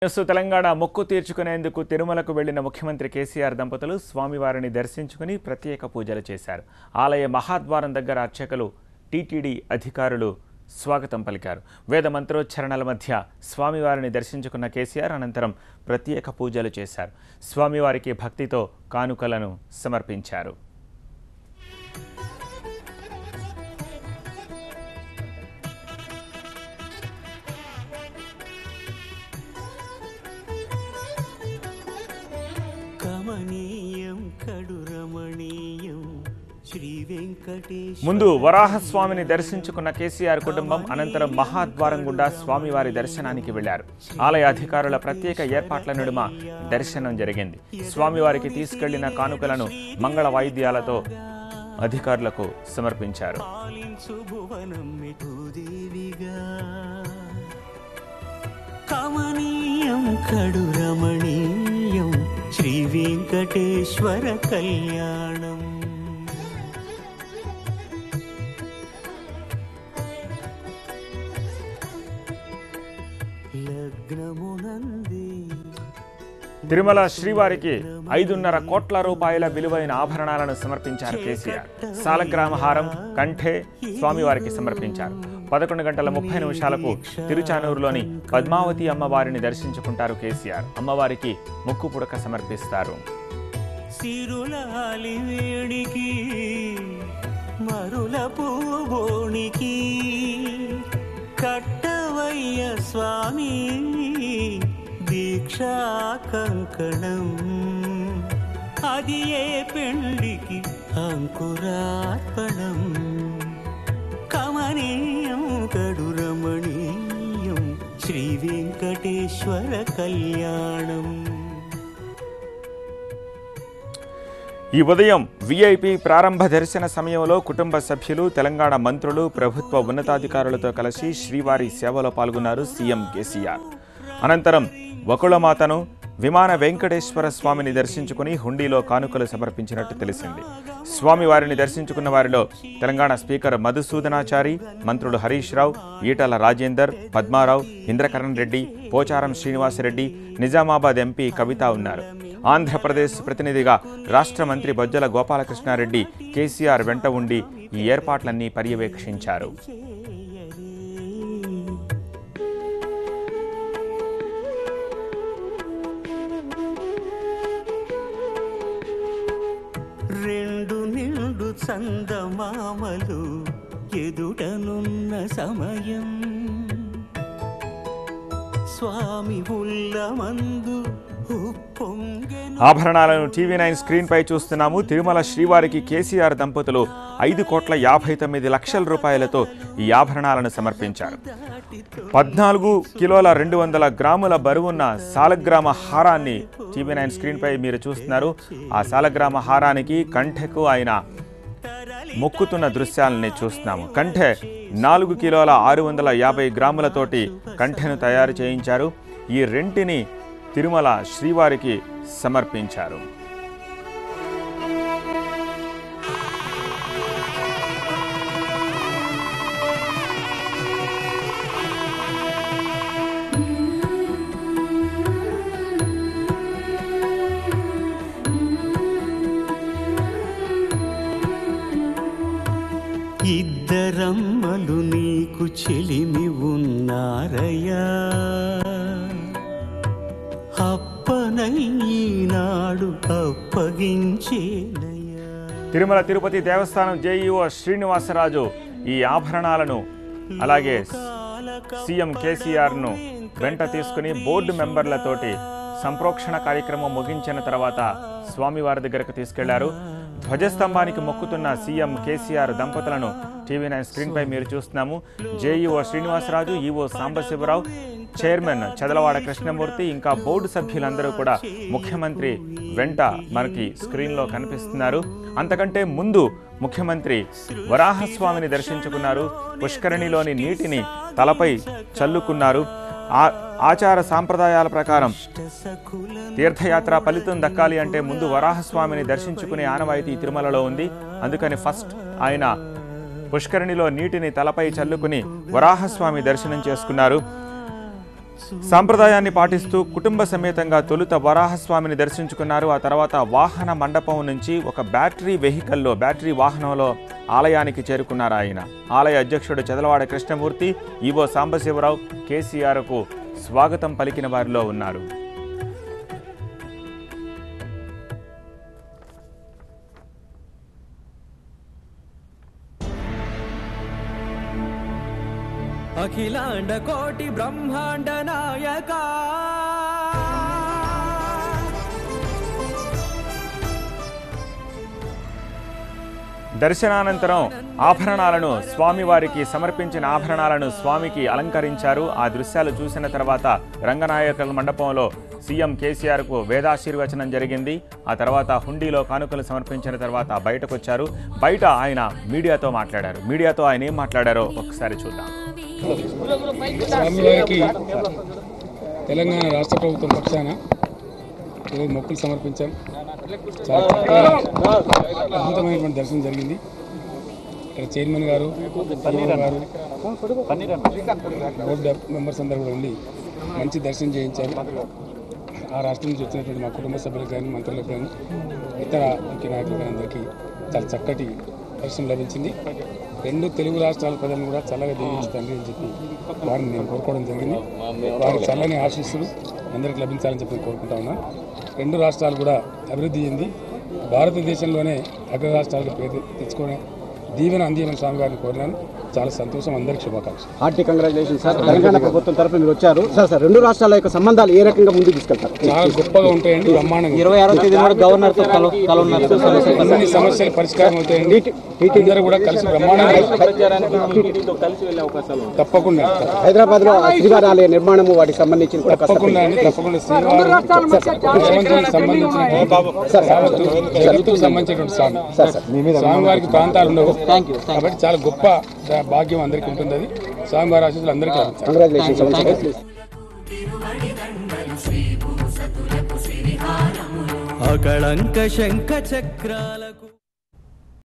తెలంగాణ మొక్కు తీర్చుకునేందుకు తిరుమలకు వెళ్లిన ముఖ్యమంత్రి కేసీఆర్ దంపతులు స్వామివారిని దర్శించుకుని ప్రత్యేక పూజలు చేశారు. ఆలయ మహాద్వారం దగ్గర అర్చకులు, టీటీడీ అధికారులు స్వాగతం పలికారు. వేద మంత్రోచ్చరణల మధ్య స్వామివారిని దర్శించుకున్న కేసీఆర్ అనంతరం ప్రత్యేక పూజలు చేశారు. స్వామివారికి భక్తితో కానుకలను సమర్పించారు. ముందు వరాహస్వామిని దర్శించుకున్న కేసీఆర్ కుటుంబం అనంతరం మహాద్వారం గుండా స్వామివారి దర్శనానికి వెళ్లారు. ఆలయ అధికారుల ప్రత్యేక ఏర్పాట్ల నడుమ దర్శనం జరిగింది. స్వామివారికి తీసుకెళ్లిన కానుకలను మంగళ వాయిద్యాలతో అధికారులకు సమర్పించారు. శ్రీ వెంకటేశ్వర కళ్యాణం. తిరుమల శ్రీవారికి 5.5 కోట్ల రూపాయల విలువైన ఆభరణాలను సమర్పించారు కేసీఆర్. సాలగ్రామ హారం, కంఠే స్వామివారికి సమర్పించారు. 11 గంటల 30 నిమిషాలకు తిరుచానూరులోని పద్మావతి అమ్మవారిని దర్శించుకుంటారు కేసీఆర్. అమ్మవారికి ముక్కు పుడక సమర్పిస్తారు. కట్టవయ్య స్వామి దీక్షా కంకణం, అది ఏ పెళ్లికి అంకురార్పణం. కమనీయం కడురమణీయం శ్రీ వెంకటేశ్వర కళ్యాణం. ఈ ఉదయం విఐపి ప్రారంభ దర్శన సమయంలో కుటుంబ సభ్యులు, తెలంగాణ మంత్రులు, ప్రభుత్వ ఉన్నతాధికారులతో కలిసి శ్రీవారి సేవలో పాల్గొన్నారు సీఎం కేసీఆర్. అనంతరం వకుళమాతను, విమాన వెంకటేశ్వర స్వామిని దర్శించుకుని హుండీలో కానుకలు సమర్పించినట్టు తెలిసింది. స్వామివారిని దర్శించుకున్న వారిలో తెలంగాణ స్పీకర్ మధుసూదనాచారి, మంత్రులు హరీష్ రావు, ఈటల రాజేందర్, పద్మారావు, ఇంద్రకరణ్ రెడ్డి, పోచారం శ్రీనివాసరెడ్డి, నిజామాబాద్ ఎంపీ కవిత ఉన్నారు. ఆంధ్రప్రదేశ్ ప్రతినిధిగా రాష్ట్ర మంత్రి బొజ్జల గోపాలకృష్ణారెడ్డి కేసీఆర్ వెంట ఉండి ఈ ఏర్పాట్లన్నీ పర్యవేక్షించారు. రెండు నిండు చందమామలు ఎదుటనున్న సమయం, స్వామి ఉల్లమందు ఆభరణాలను టీవీ9 స్క్రీన్ పై చూస్తున్నాము. తిరుమల శ్రీవారికి కేసీఆర్ దంపతులు 5,59,00,000 రూపాయలతో ఈ ఆభరణాలను సమర్పించారు. 14 కిలోల 200 గ్రాముల బరువున్న సాలగ్రామ హారాన్ని టీవీ9 స్క్రీన్ పై మీరు చూస్తున్నారు. ఆ సాలగ్రామ హారానికి, కంఠెకు ఆయన మొక్కుతున్న దృశ్యాలని చూస్తున్నాము. కంఠె 4 కిలోల 650 గ్రాములతోటి కంఠెను తయారు చేయించారు. ఈ రెంటిని తిరుమల శ్రీవారికి సమర్పించారు. ఇద్దరమ్మలు నీకు చెలిమి ఉన్నారయ్యా, అప్పనైనాడు అప్పగించేనయ్యా. తిరుమల తిరుపతి దేవస్థానం జేఈఓ శ్రీనివాసరాజు ఈ ఆభరణాలను, అలాగే సీఎం కేసీఆర్ను వెంట తీసుకుని బోర్డు మెంబర్లతోటి సంప్రోక్షణ కార్యక్రమం ముగించిన తర్వాత స్వామివారి దగ్గరకు తీసుకెళ్లారు. ధ్వజస్తంభానికి మొక్కుతున్న సీఎం కేసీఆర్ దంపతులను టీవీ9 స్క్రీన్ పై మీరు చూస్తున్నాము. JEO Srinivasaraju, EO Sambasivarao, chairman Chadalavada Krishnamurthy, ఇంకా బోర్డు సభ్యులందరూ కూడా ముఖ్యమంత్రి వెంట మనకి స్క్రీన్లో కనిపిస్తున్నారు. అంతకంటే ముందు ముఖ్యమంత్రి వరాహస్వామిని దర్శించుకున్నారు. పుష్కరిణిలోని నీటిని తలపై చల్లుకున్నారు. ఆచార సాంప్రదాయాల ప్రకారం తీర్థయాత్ర ఫలితం దక్కాలి అంటే ముందు వరాహస్వామిని దర్శించుకునే ఆనవాయితీ తిరుమలలో ఉంది. అందుకని ఫస్ట్ ఆయన పుష్కరిణిలో నీటిని తలపై చల్లుకుని వరాహస్వామి దర్శనం చేసుకున్నారు. సాంప్రదాయాన్ని పాటిస్తూ కుటుంబ సమేతంగా తొలుత వరాహస్వామిని దర్శించుకున్నారు. ఆ తర్వాత వాహన మండపం నుంచి ఒక బ్యాటరీ వాహనంలో ఆలయానికి చేరుకున్నారు. ఆయన ఆలయ అధ్యక్షుడు చదలవాడ కృష్ణమూర్తి, ఈవో సాంబశివరావు కేసీఆర్కు స్వాగతం పలికిన వారిలో ఉన్నారు. అఖిలాండ కోటి బ్రహ్మాండ నాయక దర్శనానంతరం ఆభరణాలను స్వామివారికి సమర్పించిన ఆభరణాలను స్వామికి అలంకరించారు. ఆ దృశ్యాలు చూసిన తర్వాత రంగనాయకుల మండపంలో సీఎం కేసీఆర్కు వేదాశీర్వచనం జరిగింది. ఆ తర్వాత హుండీలో కానుకలు సమర్పించిన తర్వాత బయటకు వచ్చారు. బయట ఆయన మీడియాతో మాట్లాడారు. మీడియాతో ఆయన ఏం మాట్లాడారో ఒకసారి చూద్దాం. స్వామివారికి తెలంగాణ రాష్ట్ర ప్రభుత్వం పక్షాన ఈరోజు మొక్కులు సమర్పించాం. చాలా అద్భుతమైనటువంటి దర్శనం జరిగింది. ఇక్కడ చైర్మన్ గారు, గారు, బోర్డు మెంబర్స్ అందరూ కూడా ఉండి మంచి దర్శనం చేయించారు. ఆ రాష్ట్రం నుంచి వచ్చినటువంటి మా కుటుంబ సభ్యులకు కానీ, మంత్రులకు కానీ, ఇతర ముఖ్య నాయకులకు కానీ అందరికీ చాలా చక్కటి దర్శనం లభించింది. రెండు తెలుగు రాష్ట్రాల ప్రజలను కూడా చల్లగా దీవించండి అని చెప్పి వారిని నేను కోరుకోవడం జరిగింది. వారికి చల్లని ఆశీస్సులు అందరికీ లభించాలని చెప్పి కోరుకుంటా ఉన్నాను. రెండు రాష్ట్రాలు కూడా అభివృద్ధి చెంది భారతదేశంలోనే అగ్ర రాష్ట్రాలకు పేరు తెచ్చుకొని దీవెన అందియమని స్వామి గారిని కోరినాను. చాలా సంతోషం. అందరికీ శుభాకాంక్షలు. Hearty congratulation sir. తెలంగాణ ప్రభుత్వం తరఫున మీరు వచ్చారు సార్. రెండు రాష్ట్రాల యొక్క సంబంధాలు ఏ రకంగా ముందుకు తీసుకెళ్తారు? చాలా గొప్పగా ఉంటాయండి, బ్రహ్మాండంగా. 26వ తేదీ నాడు గవర్నర్తో అన్ని సమస్యలు పరిష్కారం అవుతాయండి. అందరూ కూడా కలిసి బ్రహ్మాండంగా తప్పకుండా హైదరాబాద్ లో శ్రీవారి ఆలయ నిర్మాణము వాటికి సంబంధించిన తప్పకుండా శ్రీవారు జగత్తుకు సంబంధించినటువంటి స్వామివారికి ప్రాంతాలు ఉండవు కాబట్టి చాలా గొప్ప భాగ్యం అందరికీ ఉంటుంది. అది స్వామివారి ఆశీస్సులు అందరికీ అకళంక శంఖ చక్రాలకు